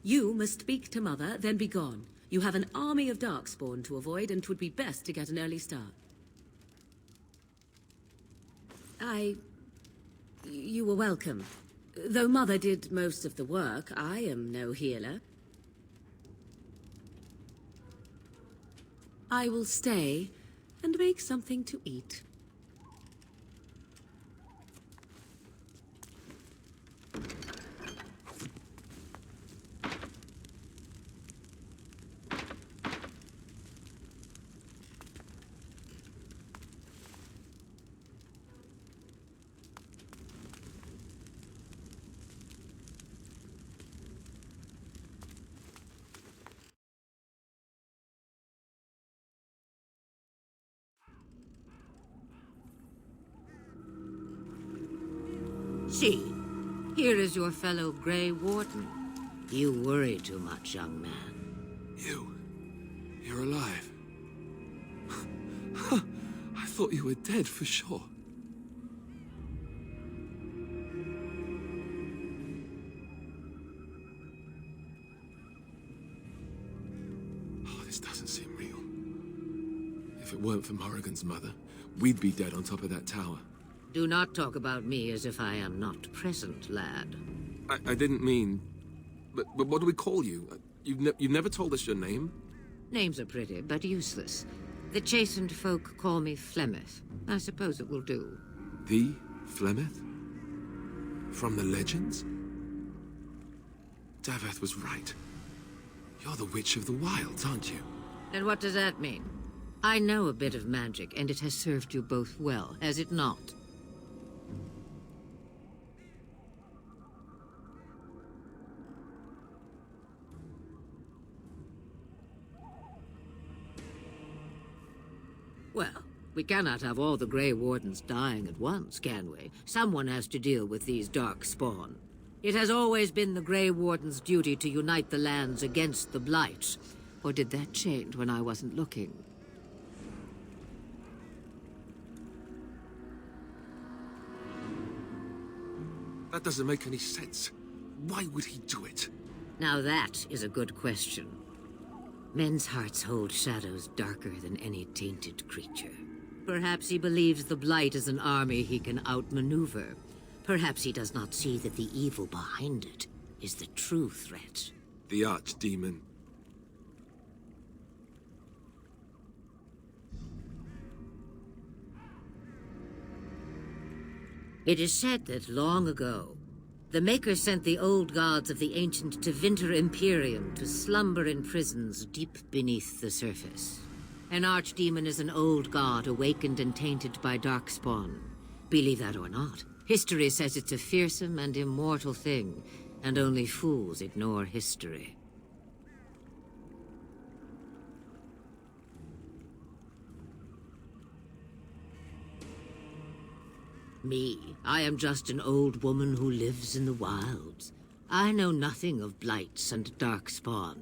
You must speak to Mother, then be gone. You have an army of Darkspawn to avoid, and 'twould be best to get an early start. You were welcome. Though Mother did most of the work, I am no healer. I will stay and make something to eat. See, here is your fellow Grey Warden. You worry too much, young man. You're alive. I thought you were dead for sure. Oh, this doesn't seem real. If it weren't for Morrigan's mother, we'd be dead on top of that tower. Do not talk about me as if I am not present, lad. I didn't mean... But what do we call you? You've never told us your name? Names are pretty, but useless. The chastened folk call me Flemeth. I suppose it will do. The Flemeth? From the legends? Daveth was right. You're the Witch of the Wilds, aren't you? And what does that mean? I know a bit of magic, and it has served you both well, has it not? Well, we cannot have all the Grey Wardens dying at once, can we? Someone has to deal with these Darkspawn. It has always been the Grey Warden's duty to unite the lands against the Blight. Or did that change when I wasn't looking? That doesn't make any sense. Why would he do it? Now that is a good question. Men's hearts hold shadows darker than any tainted creature. Perhaps he believes the Blight is an army he can outmaneuver. Perhaps he does not see that the evil behind it is the true threat. The Archdemon. It is said that long ago, the Maker sent the old gods of the ancient Tevinter Imperium to slumber in prisons deep beneath the surface. An archdemon is an old god awakened and tainted by Darkspawn. Believe that or not, history says it's a fearsome and immortal thing, and only fools ignore history. Me, I am just an old woman who lives in the wilds. I know nothing of blights and darkspawn.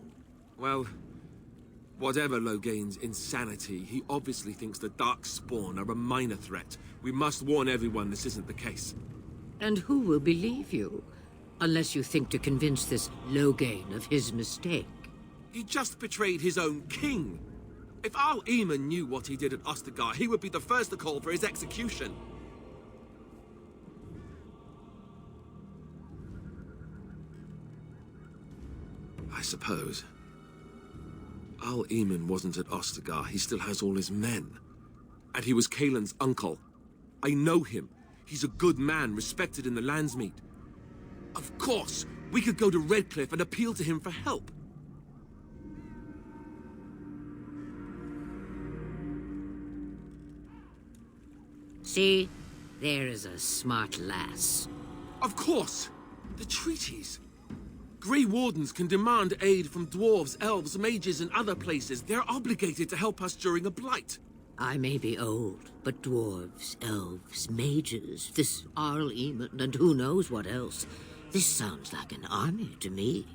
Well, whatever Loghain's insanity, he obviously thinks the Darkspawn are a minor threat. We must warn everyone this isn't the case. And who will believe you? Unless you think to convince this Loghain of his mistake. He just betrayed his own king. If Al Eamon knew what he did at Ostagar, he would be the first to call for his execution. I suppose. Al Eamon wasn't at Ostagar. He still has all his men. And he was Kaelin's uncle. I know him. He's a good man, respected in the Landsmeet. Of course, we could go to Redcliffe and appeal to him for help. See? There is a smart lass. Of course! The treaties. Grey Wardens can demand aid from dwarves, elves, mages, and other places. They're obligated to help us during a blight. I may be old, but dwarves, elves, mages, this Arl Eamon, and who knows what else. This sounds like an army to me.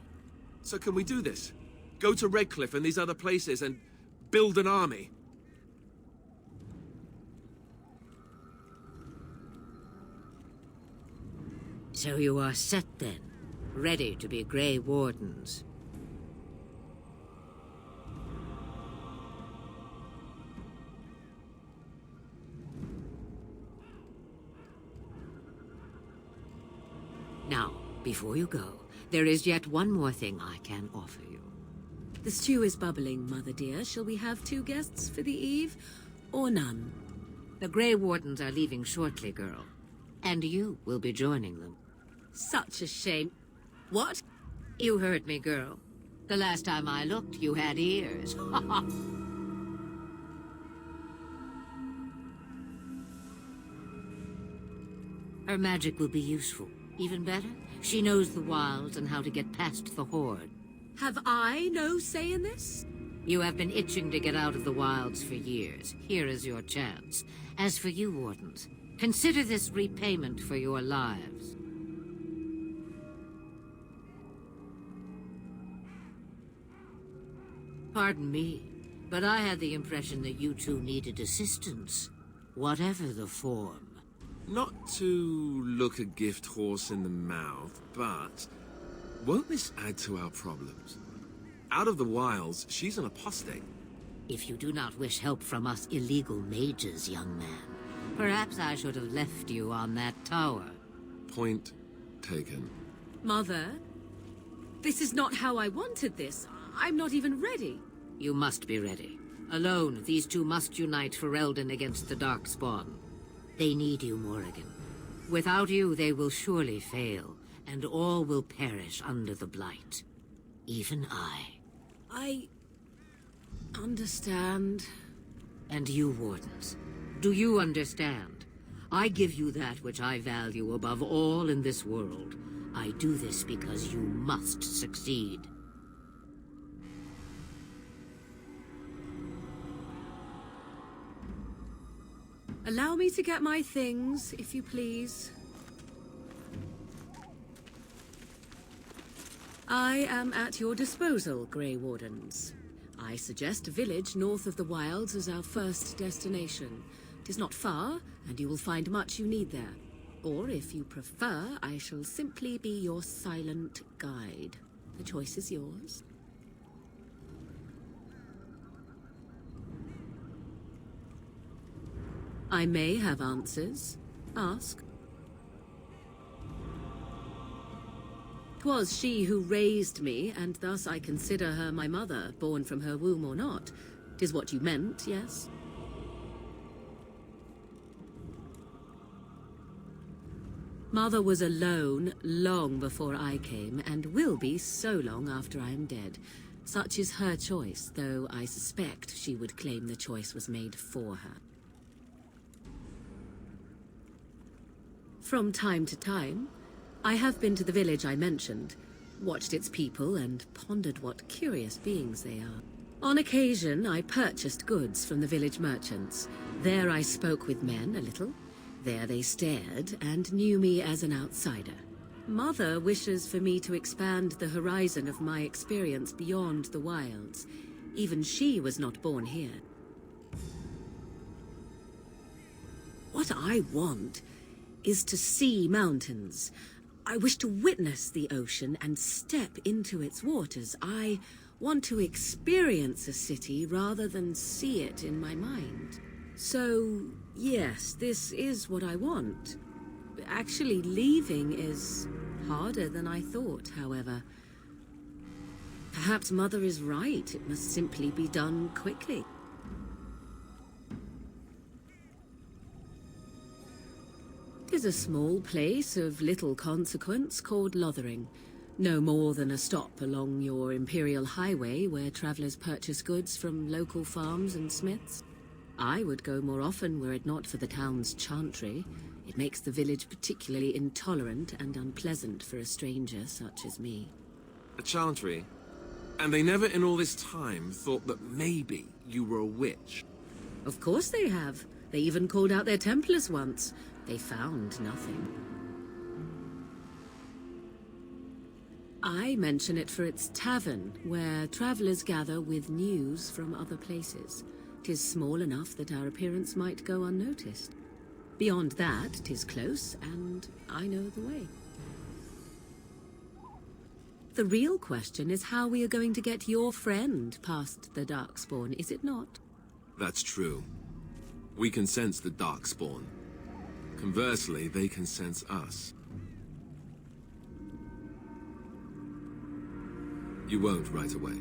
So can we do this? Go to Redcliffe and these other places and build an army? So you are set then, ready to be Grey Wardens. Now, before you go, there is yet one more thing I can offer you. The stew is bubbling, Mother dear. Shall we have 2 guests for the eve, or none? The Grey Wardens are leaving shortly, girl. And you will be joining them. Such a shame. What? You heard me, girl. The last time I looked, you had ears. Her magic will be useful. Even better, she knows the wilds and how to get past the Horde. Have I no say in this? You have been itching to get out of the wilds for years. Here is your chance. As for you, Wardens, consider this repayment for your lives. Pardon me, but I had the impression that you two needed assistance, whatever the form. Not to look a gift horse in the mouth, but won't this add to our problems? Out of the wilds, she's an apostate. If you do not wish help from us illegal mages, young man, perhaps I should have left you on that tower. Point taken. Mother, this is not how I wanted this. I'm not even ready. You must be ready. Alone, these two must unite for Eldon against the Darkspawn. They need you, Morrigan. Without you, they will surely fail, and all will perish under the Blight. Even I. I understand. And you, Wardens. Do you understand? I give you that which I value above all in this world. I do this because you must succeed. Allow me to get my things, if you please. I am at your disposal, Grey Wardens. I suggest a village north of the wilds as our first destination. It is not far, and you will find much you need there. Or, if you prefer, I shall simply be your silent guide. The choice is yours. I may have answers. Ask. 'Twas she who raised me, and thus I consider her my mother, born from her womb or not. 'Tis what you meant, yes? Mother was alone long before I came, and will be so long after I am dead. Such is her choice, though I suspect she would claim the choice was made for her. From time to time, I have been to the village I mentioned, watched its people, and pondered what curious beings they are. On occasion, I purchased goods from the village merchants. There I spoke with men a little. There they stared and knew me as an outsider. Mother wishes for me to expand the horizon of my experience beyond the wilds. Even she was not born here. What I want is to see mountains. I wish to witness the ocean and step into its waters. I want to experience a city rather than see it in my mind. So, yes, this is what I want. Actually, leaving is harder than I thought, however. Perhaps Mother is right. It must simply be done quickly. Is a small place of little consequence called Lothering. No more than a stop along your Imperial Highway where travelers purchase goods from local farms and smiths. I would go more often were it not for the town's chantry. It makes the village particularly intolerant and unpleasant for a stranger such as me. A chantry? And they never in all this time thought that maybe you were a witch? Of course they have. They even called out their Templars once. They found nothing. I mention it for its tavern, where travelers gather with news from other places. 'Tis small enough that our appearance might go unnoticed. Beyond that, 'tis close, and I know the way. The real question is how we are going to get your friend past the Darkspawn, is it not? That's true. We can sense the Darkspawn. Conversely, they can sense us. You won't right away.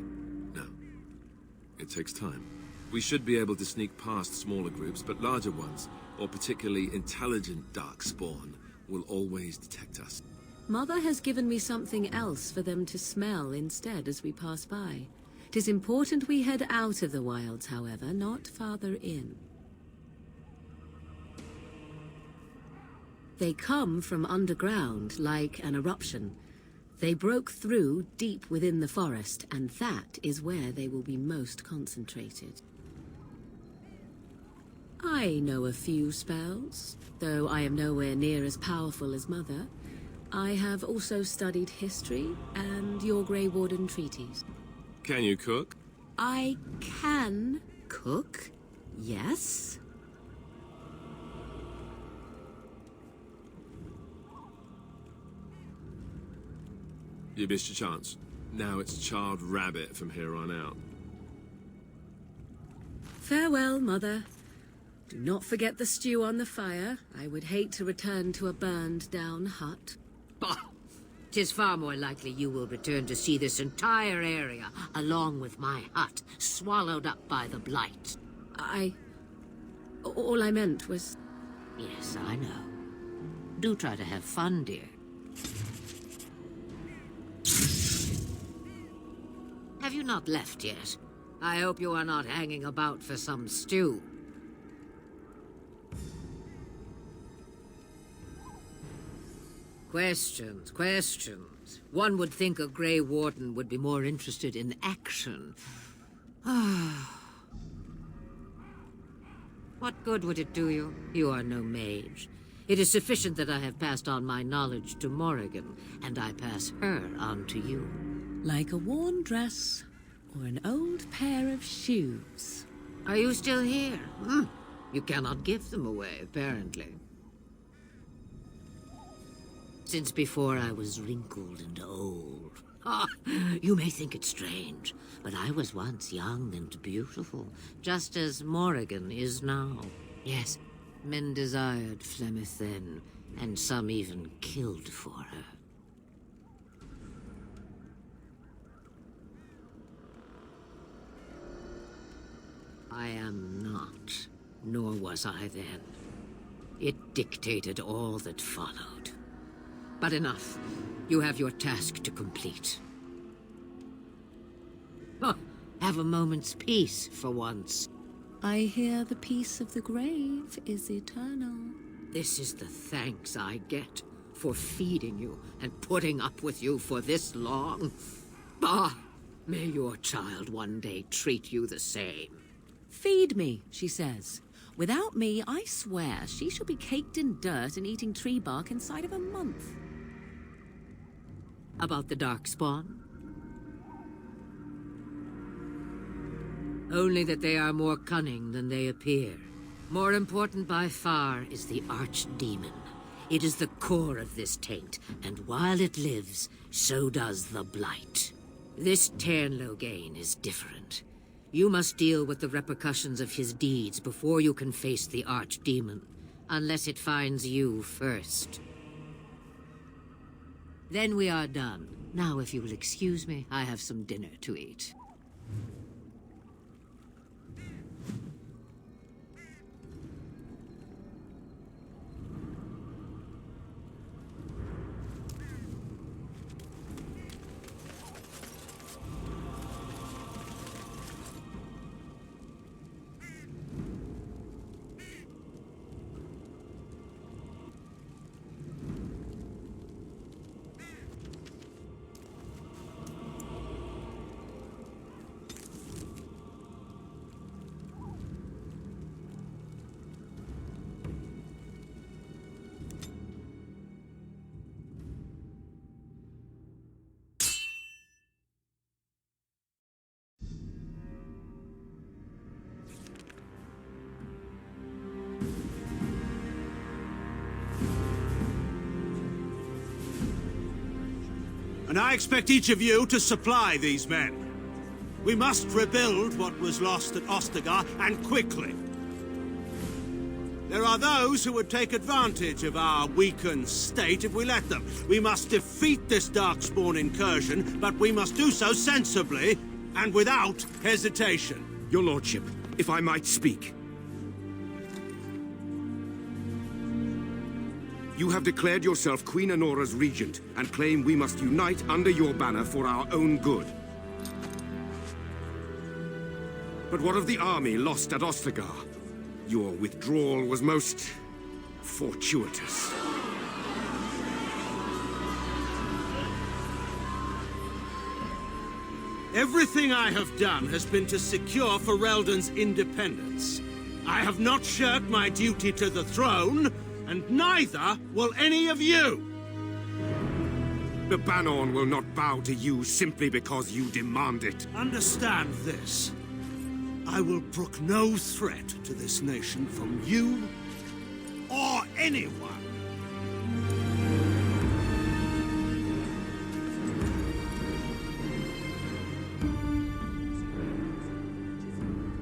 No. It takes time. We should be able to sneak past smaller groups, but larger ones, or particularly intelligent darkspawn, will always detect us. Mother has given me something else for them to smell instead as we pass by. 'Tis important we head out of the wilds, however, not farther in. They come from underground, like an eruption. They broke through deep within the forest, and that is where they will be most concentrated. I know a few spells, though I am nowhere near as powerful as Mother. I have also studied history and your Grey Warden treaties. Can you cook? I can cook, yes. You missed your chance. Now it's charred rabbit from here on out. Farewell, Mother. Do not forget the stew on the fire. I would hate to return to a burned-down hut. Bah! 'Tis far more likely you will return to see this entire area, along with my hut, swallowed up by the blight. All I meant was... Yes, I know. Do try to have fun, dear. Have you not left yet? I hope you are not hanging about for some stew. Questions, questions. One would think a Grey Warden would be more interested in action. What good would it do you? You are no mage. It is sufficient that I have passed on my knowledge to Morrigan, and I pass her on to you. Like a worn dress or an old pair of shoes. Are you still here? You cannot give them away, apparently. Since before I was wrinkled and old. You may think it strange, but I was once young and beautiful, just as Morrigan is now. Yes, men desired Flemeth then, and some even killed for her. I am not, nor was I then. It dictated all that followed. But enough. You have your task to complete. Have a moment's peace for once. I hear the peace of the grave is eternal. This is the thanks I get for feeding you and putting up with you for this long. Bah! May your child one day treat you the same. Feed me, she says. Without me, I swear she shall be caked in dirt and eating tree bark inside of a month. About the Darkspawn? Only that they are more cunning than they appear. More important by far is the Archdemon. It is the core of this taint, and while it lives, so does the Blight. This Tairn Loghain is different. You must deal with the repercussions of his deeds before you can face the Archdemon, unless it finds you first. Then we are done. Now, if you will excuse me, I have some dinner to eat. And I expect each of you to supply these men. We must rebuild what was lost at Ostagar, and quickly. There are those who would take advantage of our weakened state if we let them. We must defeat this Darkspawn incursion, but we must do so sensibly and without hesitation. Your lordship, if I might speak. You have declared yourself Queen Honora's regent, and claim we must unite under your banner for our own good. But what of the army lost at Ostagar? Your withdrawal was most fortuitous. Everything I have done has been to secure Ferelden's independence. I have not shirked my duty to the throne, and neither will any of you! The Banorn will not bow to you simply because you demand it. Understand this. I will brook no threat to this nation from you or anyone.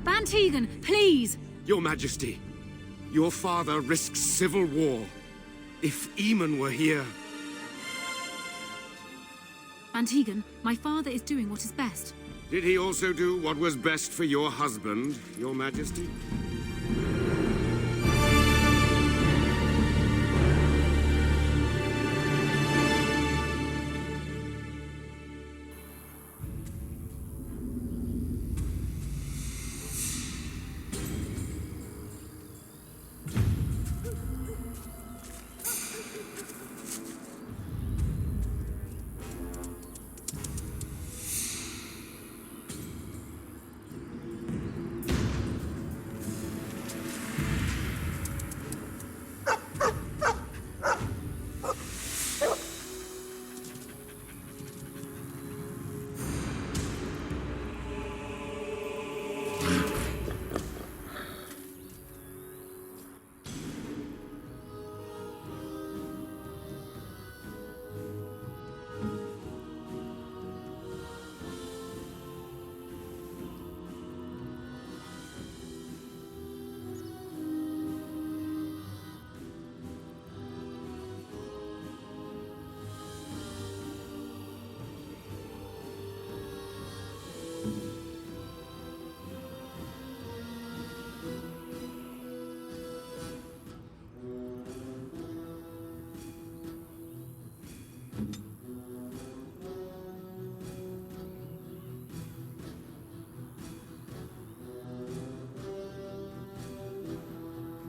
Bantegan, please! Your Majesty, your father risks civil war. If Eamon were here... Bantegan, my father is doing what is best. Did he also do what was best for your husband, Your Majesty?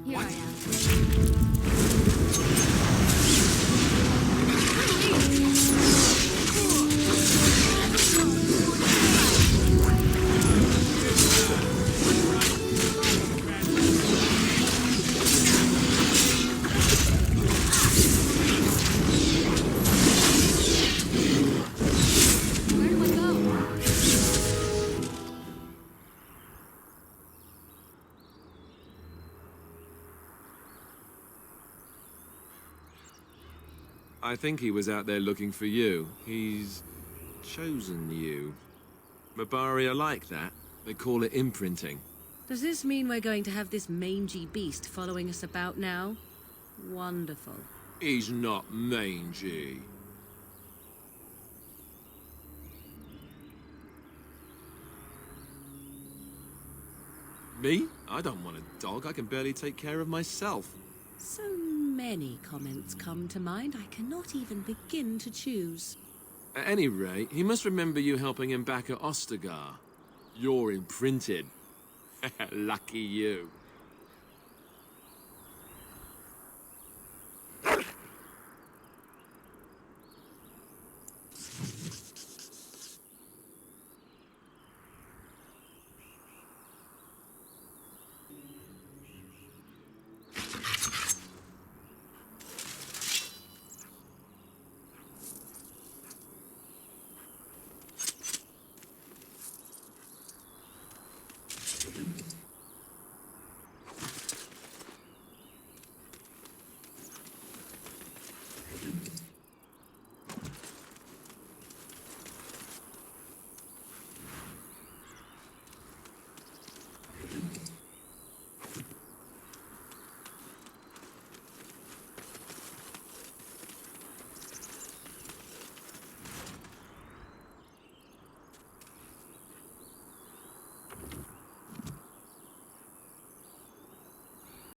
Here I am. Where do I go? I think he was out there looking for you. He's chosen you. Mabari are like that. They call it imprinting. Does this mean we're going to have this mangy beast following us about now? Wonderful. He's not mangy. Me? I don't want a dog. I can barely take care of myself. So many comments come to mind, I cannot even begin to choose. At any rate, he must remember you helping him back at Ostagar. You're imprinted. Lucky you.